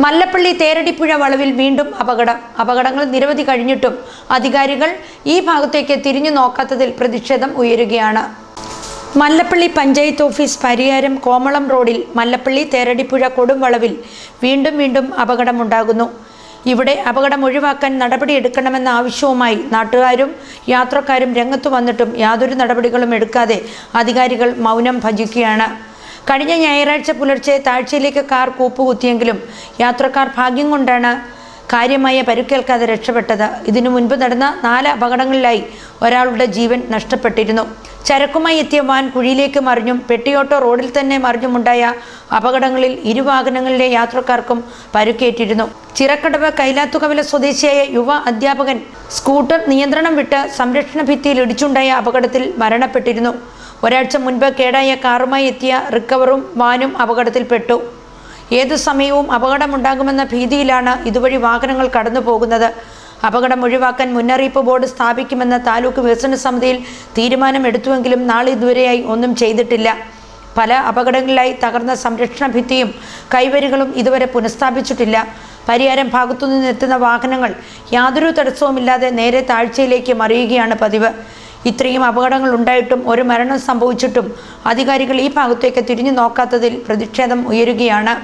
മല്ലപ്പള്ളി തേരടിപ്പുഴ വളവിൽ വീണ്ടും അപകടങ്ങൾ നിരവധി കഴിഞ്ഞിട്ടും അധികാരികൾ ഈ ഭാഗത്തേക്ക് തിരിഞ്ഞു നോക്കാത്തതിൽ പ്രതിഷേധം ഉയരുകയാണ്. മല്ലപ്പള്ളി പഞ്ചായത്ത് ഓഫീസ് പരിയാരം കോമളം റോഡിൽ മല്ലപ്പള്ളി തേരടിപ്പുഴ കൊടും വളവിൽ വീണ്ടും അപകടമുണ്ടാകുന്നു. ഇവിടെ അപകടം ഒഴിവാക്കാൻ നടപടിയെടുക്കണമെന്ന ആവശ്യവുമായി നാട്ടുകാരും യാത്രക്കാരും രംഗത്തു വന്നിട്ടും യാതൊരു നടപടികളും എടുക്കാതെ അധികാരികൾ മൗനം ഭജിക്കുകയാണ്. കഴിഞ്ഞ ഞായറാഴ്ച പുലർച്ചെ താഴ്ചയിലേക്ക് കാർ കൂപ്പുകുത്തിയെങ്കിലും യാത്രക്കാർ ഭാഗ്യം കൊണ്ടാണ് കാര്യമായ പരുക്കേൽക്കാതെ രക്ഷപ്പെട്ടത്. ഇതിനു മുൻപ് നടന്ന 4 അപകടങ്ങളിലായി ഒരാളുടെ ജീവൻ നഷ്ടപ്പെട്ടിരുന്നു. ചരക്കുമായി എത്തിയ വാൻ കുഴിയിലേക്ക് മറിഞ്ഞും പെട്ടിയോട്ടോ റോഡിൽ തന്നെ മറിഞ്ഞുമുണ്ടായ അപകടങ്ങളിൽ ഇരുവാഹനങ്ങളിലെ യാത്രക്കാർക്കും പരുക്കേറ്റിരുന്നു. ചിറക്കടവ് കൈലാത്തുകവല സ്വദേശിയായ യുവ അധ്യാപകൻ സ്കൂട്ടർ നിയന്ത്രണം വിട്ട് സംരക്ഷണ ഭിത്തിയിൽ ഇടിച്ചുണ്ടായ അപകടത്തിൽ മരണപ്പെട്ടിരുന്നു. ഒരാഴ്ച മുൻപ് കേടായ കാറുമായി എത്തിയ റിക്കവറും വാനും അപകടത്തിൽപ്പെട്ടു. ഏതു സമയവും അപകടമുണ്ടാകുമെന്ന ഭീതിയിലാണ് ഇതുവഴി വാഹനങ്ങൾ കടന്നു പോകുന്നത്. അപകടം ഒഴിവാക്കാൻ മുന്നറിയിപ്പ് ബോർഡ് സ്ഥാപിക്കുമെന്ന താലൂക്ക് വികസന സമിതിയിൽ തീരുമാനമെടുത്തുവെങ്കിലും നാളെ ഇതുവരെയായി ഒന്നും ചെയ്തിട്ടില്ല. പല അപകടങ്ങളിലായി തകർന്ന സംരക്ഷണ ഭിത്തിയും കൈവരികളും ഇതുവരെ പുനഃസ്ഥാപിച്ചിട്ടില്ല. പരിയാരം ഭാഗത്തുനിന്ന് എത്തുന്ന വാഹനങ്ങൾ യാതൊരു തടസ്സവുമില്ലാതെ നേരെ താഴ്ചയിലേക്ക് മറിയുകയാണ് പതിവ്. ഇത്രയും അപകടങ്ങൾ ഉണ്ടായിട്ടും ഒരു മരണം സംഭവിച്ചിട്ടും അധികാരികൾ ഈ ഭാഗത്തേക്ക് തിരിഞ്ഞു നോക്കാത്തതിൽ പ്രതിഷേധം ഉയരുകയാണ്.